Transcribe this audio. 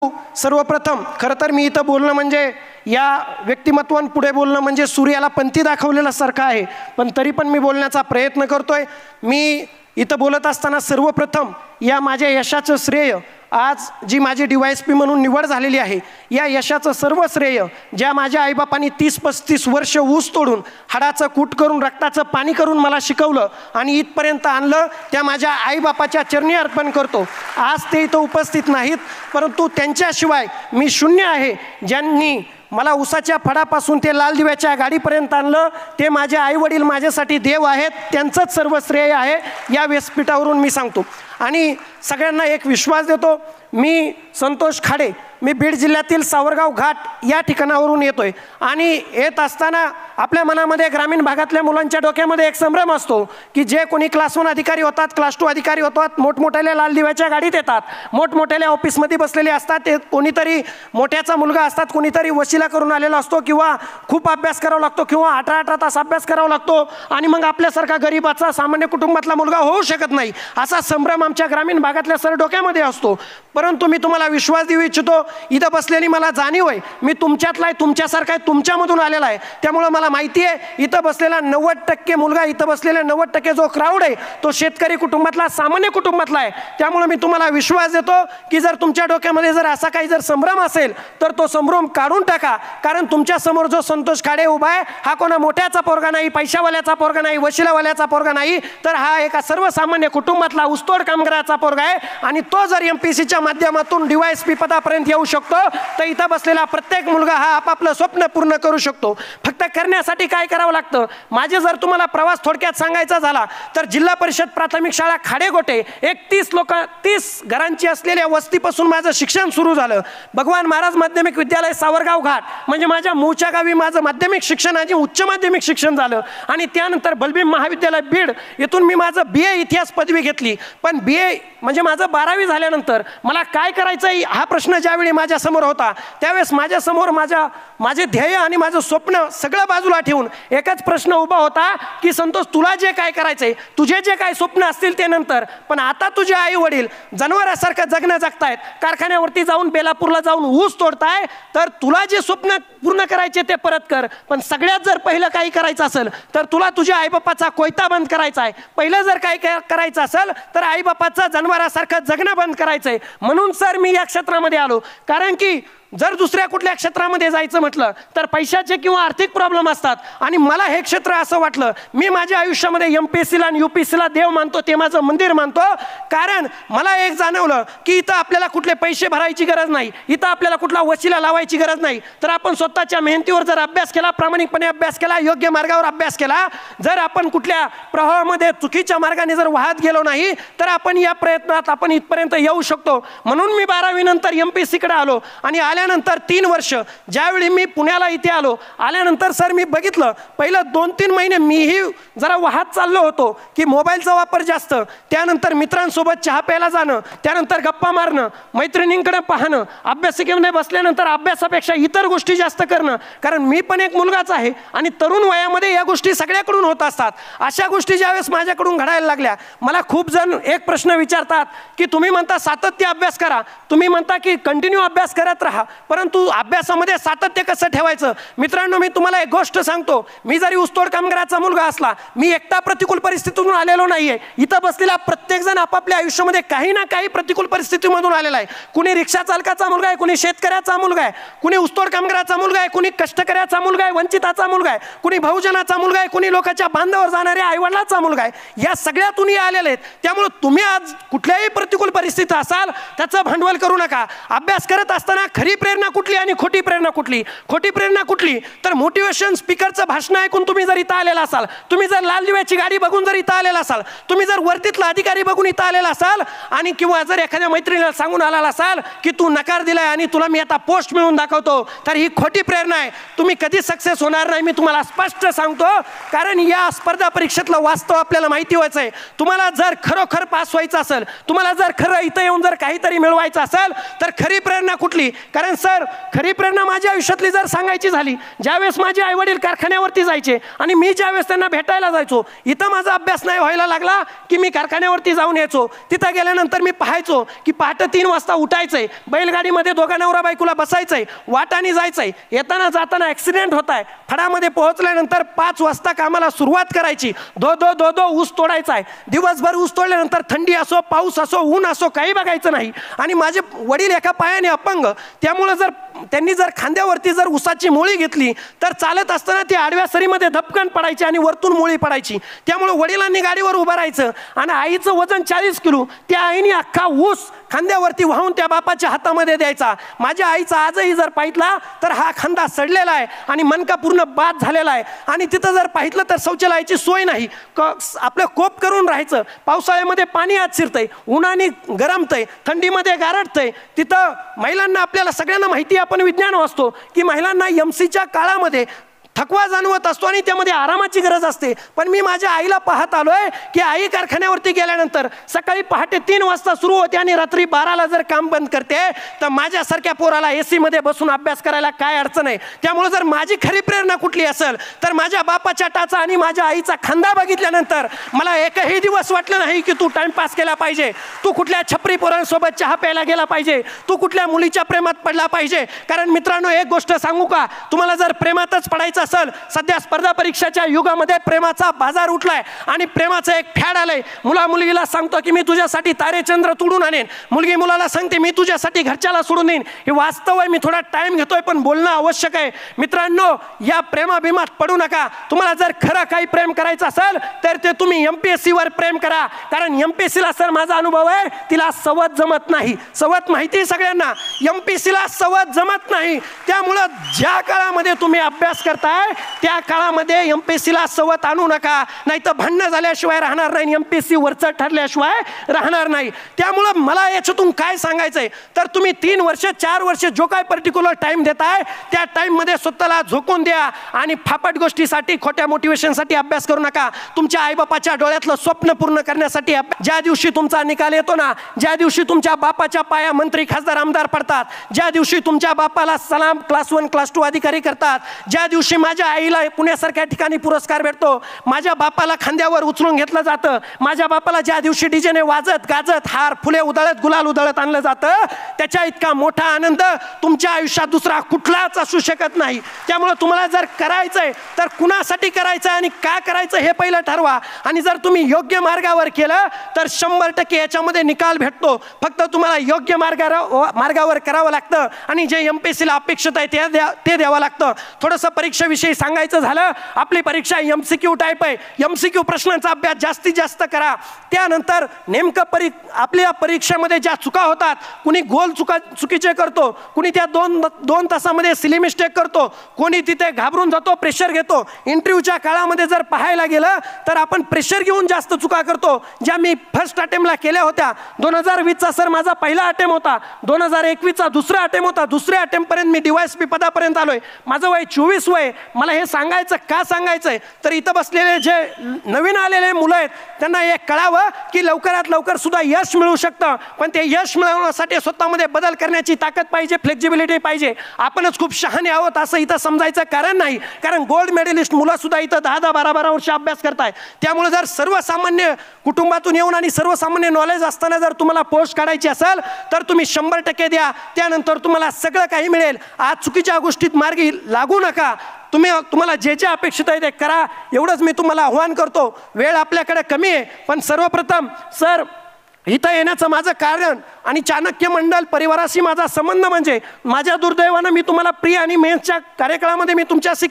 सर्वप्रथम खरं तर मी इथं बोलणं म्हणजे या व्यक्तिमत्वांपुढे बोलणं म्हणजे सूर्याला पंथी दाखवलेल्यासारखं आहे, पण तरी पण मी बोलण्याचा प्रयत्न करतोय। मी इथं बोलत असताना सर्वप्रथम या माझ्या यशाचं श्रेय, आज जी माझी DYSP म्हणून निवड झालेली आहे, या यशाचं सर्व श्रेय ज्या माझ्या आईबापांनी 30-35 वर्ष ऊस तोडून हाडाचं कूट करून रक्ताचं पाणी करून मला शिकवलं आणि इथपर्यंत आणलं, त्या माझ्या आईबापाच्या चरणी अर्पण करतो। आज ते इथं उपस्थित नाहीत, परंतु त्यांच्याशिवाय मी शून्य आहे। ज्यांनी मला उसाच्या फडापासून ते लाल दिव्याच्या गाडीपर्यंत आणलं, ते माझे आईवडील माझ्यासाठी देव आहेत, त्यांचंच सर्व श्रेय आहे या व्यासपीठावरून मी सांगतो। आणि सगळ्यांना एक विश्वास देतो, मी संतोष खाडे, मी बीड जिल्ह्यातील सावरगाव घाट या ठिकाणावरून येतोय आणि येत असताना आपल्या मनामध्ये ग्रामीण भागातल्या मुलांच्या डोक्यामध्ये एक संभ्रम असतो की जे कोणी क्लास 1 अधिकारी होतात, क्लास 2 अधिकारी होतात, मोठमोठ्याल्या लाल दिव्याच्या गाडीत येतात, मोठमोठ्याल्या ऑफिसमध्ये बसलेले असतात, ते कोणीतरी मोठ्याचा मुलगा असतात, कोणीतरी वशिला करून आलेला असतो किंवा खूप अभ्यास करावा लागतो किंवा 18 तास अभ्यास करावा लागतो आणि मग आपल्यासारखा गरीबाचा सामान्य कुटुंबातला मुलगा होऊ शकत नाही, असा संभ्रम आमच्या ग्रामीण भागातल्या सर डोक्यामध्ये असतो। परंतु मी तुम्हाला विश्वास देऊ इच्छितो, इथं बसलेली मला जाणीव आहे, मी तुमच्यातला आहे, तुमच्यासारखा आहे, तुमच्यामधून आलेला आहे, त्यामुळे मला माहिती आहे इथं बसलेला 90% मुलगा, इथं बसलेला 90% जो क्राऊड आहे तो शेतकरी कुटुंबातला, सामान्य कुटुंबातला आहे। त्यामुळे मी तुम्हाला विश्वास देतो की जर तुमच्या डोक्यामध्ये जर असा काही जर संभ्रम असेल तर तो संभ्रम काढून टाका, कारण तुमच्या समोर जो संतोष खाडे उभा आहे हा कोणा मोठ्याचा पोरगा नाही, पैशावाल्याचा पोरगा नाही, वशिलावाल्याचा पोरगा नाही, तर हा एका सर्वसामान्य कुटुंबातला ऊसतोड कामगाराचा पोरगा आहे आणि तो जर MPSCच्या माध्यमातून DYSP पदापर्यंत येऊ शकतो तर इथं बसलेला प्रत्येक मुलगा हा आपापलं स्वप्न पूर्ण करू शकतो। फक्त करण्यासाठी काय करावं लागतं, माझे जर तुम्हाला प्रवास थोडक्यात सांगायचा झाला तर जिल्हा परिषद प्राथमिक शाळा खाडेगोटे 30 घरांची असलेल्या वस्तीपासून माझं शिक्षण सुरू झालं। भगवान महाराज माध्यमिक विद्यालय सावरगाव घाट म्हणजे माझ्या मूळच्या गावी माझं माध्यमिक शिक्षण आणि उच्च माध्यमिक शिक्षण झालं आणि त्यानंतर बलभीम महाविद्यालय बीड येथून मी माझं BA इतिहास पदवी घेतली। पण BA म्हणजे माझं 12वी झाल्यानंतर मला काय करायचं हा प्रश्न ज्यावेळी माझ्यासमोर होता त्यावेळेस माझ्यासमोर माझे ध्येय आणि माझं स्वप्न सगळं बाजूला ठेवून एकच प्रश्न उभा होता की संतोष, तुला जे काय करायचंय, तुझे जे काय स्वप्न असतील ते नंतर, पण आता तुझे आई वडील जनावरासारखं जगणं जगतायत, कारखान्यावरती जाऊन बेलापूरला जाऊन ऊस तोडताय, तर तुला जे स्वप्न पूर्ण करायचे ते परत कर, पण सगळ्यात जर पहिलं काही करायचं असेल तर तुला तुझ्या आईबापाचा कोयता बंद करायचा आहे। पहिलं जर काही करायचं असेल तर आईबापाचं जनावरासारखं जगणं बंद करायचं आहे। म्हणून सर मी या क्षेत्रामध्ये आलो, कारण की जर दुसऱ्या कुठल्या क्षेत्रामध्ये जायचं म्हटलं तर पैशाचे किंवा आर्थिक प्रॉब्लेम असतात आणि मला हे क्षेत्र असं वाटलं, मी माझ्या आयुष्यामध्ये MPSCला आणि UPSCला देव मानतो, ते माझं मंदिर मानतो, कारण मला एक जाणवलं की इथं आपल्याला कुठले पैसे भरायची गरज नाही, इथं आपल्याला कुठला वशिला लावायची गरज नाही, तर आपण स्वतःच्या मेहनतीवर जर अभ्यास केला, प्रामाणिकपणे अभ्यास केला, योग्य मार्गावर अभ्यास केला, जर आपण कुठल्या प्रवाहामध्ये चुकीच्या मार्गाने जर वाहत गेलो नाही तर आपण या प्रयत्नात आपण इथपर्यंत येऊ शकतो। म्हणून मी 12वी नंतर MPSCकडे आलो आणि आल्यानंतर 3 वर्ष ज्यावेळी मी पुण्याला इथे आल्यानंतर सर मी बघितलं, पहिलं 2-3 महिने मीही जरा वाहत चाललो होतो की मोबाईलचा वापर जास्त, त्यानंतर मित्रांसोबत चहा प्यायला जाणं, त्यानंतर गप्पा मारणं, मैत्रिणींकडे पाहणं, अभ्यासिकेमध्ये बसल्यानंतर अभ्यासापेक्षा इतर गोष्टी जास्त करणं, कारण मी पण एक मुलगाच आहे आणि तरुण वयामध्ये या गोष्टी सगळ्याकडून होत असतात। अशा गोष्टी ज्यावेळेस माझ्याकडून घडायला लागल्या, मला खूप जण एक प्रश्न विचारतात की तुम्ही म्हणता सातत्य अभ्यास करा, तुम्ही म्हणता की कंटिन्यू अभ्यास करत राहा, परंतु अभ्यासामध्ये सातत्य कसं ठेवायचं? मित्रांनो, मी तुम्हाला एक गोष्ट सांगतो, मी जरी ऊसतोड कामगाराचा मुलगा असला, मी एकटा प्रतिकूल परिस्थितीतून आलेलो नाहीये, इथं बसलेला प्रत्येक जण आपापल्या आयुष्यामध्ये काही ना काही प्रतिकूल परिस्थितीमधून आलेला आहे। कुणी रिक्षा चालकाचा मुलगा आहे, कुणी शेतकऱ्याचा मुलगा आहे, कुणी ऊसतोड कामगाराचा मुलगा आहे, कुणी कष्टकऱ्याचा मुलगा आहे, वंचिताचा मुलगा आहे, कुणी बहुजनाचा मुलगा आहे, कुणी लोकांच्या बांधावर जाणाऱ्या आईवडिलाचा मुलगा आहे, या सगळ्यातूनही आलेले आहेत। त्यामुळे तुम्ही आज कुठल्याही प्रतिकूल परिस्थितीत असाल त्याचं भांडवल करू नका। अभ्यास करत असताना खरी प्रेरणा कुठली आणि खोटी प्रेरणा कुठली? खोटी प्रेरणा कुठली? तर मोटिवेशन स्पीकरचं भाषण ऐकून तुम्ही जर इथं आलेला असाल, तुम्ही जर लाल दिव्याची गाडी बघून जर इथं आलेला असाल, तुम्ही जर वर्दीतला अधिकारी बघून इथं आलेला असाल आणि किंवा जर एखाद्या मैत्रिणीला सांगून आलेला असाल की तू नकार दिलाय आणि तुला मी आता पोस्ट मिळवून दाखवतो, तर ही खोटी प्रेरणा आहे। तुम्ही कधी सक्सेस होणार नाही, मी तुम्हाला स्पष्ट सांगतो, कारण या स्पर्धा परीक्षेतलं वास्तव आपल्याला माहिती व्हायचं आहे। तुम्हाला जर खरोखर पास व्हायचं असेल, तुम्हाला जर खरं इथं येऊन जर काहीतरी मिळवायचं असेल तर खरी प्रेरणा कुठली? कारण सर, खरी प्रेरणा माझ्या आयुष्यातली जर सांगायची झाली, ज्यावेळेस माझे आई वडील कारखान्यावरती जायचे आणि मी ज्यावेळेस त्यांना भेटायला जायचो, इथं माझा अभ्यास नाही व्हायला लागला की मी कारखान्यावरती जाऊन यायचो. तिथं गेल्यानंतर मी पाहायचो की पहाटे 3 वाजता उठायचंय, बैलगाडीमध्ये दोघा नवरा बायकोला बसायचंय, वाटाने जायचंय, येताना जाताना ॲक्सिडेंट होत आहे, फडामध्ये पोहोचल्यानंतर 5 वाजता कामाला सुरुवात करायची, दो ऊस तोडायचा आहे, दिवसभर ऊस तोडल्यानंतर थंडी असो पाऊस असो ऊन असो काही बघायचं नाही. आणि माझे वडील एका पायाने अपंग, त्यामुळे जर त्यांनी जर खांद्यावरती जर ऊसाची मोळी घेतली तर चालत असताना ती आडव्या सरीमध्ये धपकन पडायची आणि वरतून मोळी पडायची. त्यामुळे वडिलांनी गाडीवर उभं राहायचं आणि आईचं वजन 40 किलो, त्या आईने अख्खा ऊस खांद्यावरती वाहून त्या बापाच्या हातामध्ये द्यायचा. माझ्या आईचा आजही जर पाहितला तर हा खांदा सडलेला आहे आणि मणका पूर्ण बाद झालेला आहे. आणि तिथं जर पाहितलं तर शौचालयाची सोय नाही, आपलं कोप करून राहायचं. पावसाळ्यामध्ये पाणी आत शिरतंय, उन्हाने गरमतंय, थंडीमध्ये गारठतंय. तिथं महिलांना, आपल्याला सगळ्यांना माहिती, आपण विज्ञान वाचतो की महिलांना एमसीच्या काळामध्ये थकवा जाणवत असतो आणि त्यामध्ये आरामाची गरज असते. पण मी माझ्या आईला पाहत आलोय की आई कारखान्यावरती गेल्यानंतर सकाळी पहाटे 3 वाजता सुरू होते आणि रात्री 12ला जर काम बंद करते, तर माझ्यासारख्या पोराला एसी मध्ये बसून अभ्यास करायला काय अडचण आहे. त्यामुळे जर माझी खरी प्रेरणा कुठली असेल तर माझ्या बापाच्या टाचा आणि माझ्या आईचा खांदा बघितल्यानंतर मला एकही दिवस वाटलं नाही की तू टाइमपास केला पाहिजे, तू कुठल्या छपरी पोरांसोबत चहा प्यायला गेला पाहिजे, तू कुठल्या मुलीच्या प्रेमात पडला पाहिजे. कारण मित्रांनो, एक गोष्ट सांगू का, तुम्हाला जर प्रेमातच पडायचं असेल, सध्या स्पर्धा परीक्षाच्या युगामध्ये प्रेमाचा बाजार उठलाय आणि प्रेमाचं एक फॅड आलंय. मुला मुलगीला सांगतो की मी तुझ्यासाठी तारेचंद्र तोडून आणेन, मुलगी मुलाला सांगते मी तुझ्यासाठी घरच्याला सोडून देईन. हे वास्तव आहे. मी थोडा टाइम घेतोय पण बोलणं आवश्यक आहे. मित्रांनो, या प्रेमाभिमात पडू नका. तुम्हाला जर खरं काही प्रेम करायचं असेल तर ते तुम्ही MPSC वर प्रेम करा. कारण MPSC ला सर माझा अनुभव आहे, तिला सवत जमत नाही. सवत माहिती सगळ्यांना, MPSC ला सवत जमत नाही. त्यामुळं ज्या काळामध्ये तुम्ही अभ्यास करताय त्या काळामध्ये MPSC ला सवत आणू नका, नाही तर भांडणं झाल्याशिवाय राहणार नाही, MPSC वरचं ठरल्याशिवाय राहणार नाही. त्यामुळं मला याच्यातून काय सांगायचंय तर तुम्ही 3 वर्ष 4 वर्ष जो काय पर्टिक्युलर टाइम देताय त्या टाइम मध्ये स्वतःला झोकून द्या आणि फापट गोष्टीसाठी, खोट्या मोटिवेशनसाठी अभ्यास करू नका. तुमच्या आईबापाच्या डोळ्यातलं स्वप्न पूर्ण करण्यासाठी ज्या दिवशी तुमचा निकाल येतो ना, ज्या दिवशी तुमच्या बापाच्या पाया मंत्री खासदार आमदार पडतात, ज्या दिवशी तुमच्या बापाला सलाम क्लास 1 क्लास 2 अधिकारी करतात, ज्या दिवशी माझ्या आईला पुण्यासारख्या ठिकाणी पुरस्कार भेटतो, माझ्या बापाला खांद्यावर उचलून घेतलं जातं, माझ्या बापाला ज्या दिवशी डीजेने वाजत गाजत हार फुले उधळत गुलाल उधळत आणलं जातं, त्याच्या इतका मोठा आनंद तुमच्या आयुष्यात दुसरा कुठलाच असू शकत नाही. त्यामुळे तुम्हाला जर करायचंय तर कुणासाठी करायचं आणि का करायचं हे पहिलं ठरवा. आणि जर तुम्ही योग्य मार्गावर केलं तर 100% याच्यामध्ये निकाल भेटतो. फक्त तुम्हाला योग्य मार्गावर करावं लागतं आणि जे MPSC ला अपेक्षित आहे ते द्यावं लागतं. थोडंसं परीक्षेविषयी सांगायचं झालं, आपली परीक्षा MCQ टाईप आहे. MCQ प्रश्नांचा अभ्यास जास्तीत जास्त करा. त्यानंतर नेमकं आपल्या परीक्षेमध्ये ज्या चुका होतात, कुणी गोल चुकीचे करतो, कुणी त्या दोन तासामध्ये सिली मिस्टेक करतो, कोणी तिथे घाबरून जातो, प्रेशर घेतो. इंटरव्ह्यूच्या काळामध्ये जर पाहायला गेलं तर आपण प्रेशर घेऊन जास्त चुका करतो, ज्या मी फर्स्ट अटेम्प्टला केल्या होत्या. 2020चा सर माझा पहिला अटेम्प्ट होता, 2021चा दुसरा अटेम्प्ट होता, दुसऱ्या अटेम्प्टपर्यंत मी DYSP पदापर्यंत आलोय. माझं वय 24 वय. मला हे सांगायचं का सांगायचंय तर इथं बसलेले जे नवीन आलेले मुलं आहेत त्यांना हे कळावं की लवकरात लवकर सुद्धा यश मिळू शकतं. पण ते यश मिळवण्यासाठी स्वतःमध्ये बदल करण्याची ताकद पाहिजे, फ्लेक्झिबिलिटी पाहिजे. आपणच खूप शहाणे आहोत असं इथं समजायचं कारण नाही. कारण गोल्ड मेडलिस्ट मुलं सुद्धा इथं 10-10, 12-12 वर्ष अभ्यास करताय. त्यामुळे जर सर्वसामान्य कुटुंबातून येऊन आणि सर्वसामान्य नॉलेज असताना जर तुम्हाला पोस्ट काढायची असेल तर तुम्ही 100% द्या. त्यानंतर तुम्हाला सगळं काही मिळेल. आज चुकीच्या गोष्टीत मार्गी लागू नका. तुम्हाला जे जे अपेक्षित आहे ते करा, एवढंच मी तुम्हाला आव्हान करतो. वेळ आपल्याकडे कमी आहे, पण सर्वप्रथम सर इथं येण्याचं माझं कारण आणि चाणक्य मंडल परिवाराशी माझा संबंध म्हणजे माझ्या दुर्दैवानं मी तुम्हाला प्री आणि मेन्सच्या कार्यकाळामध्ये मी तुमच्याशी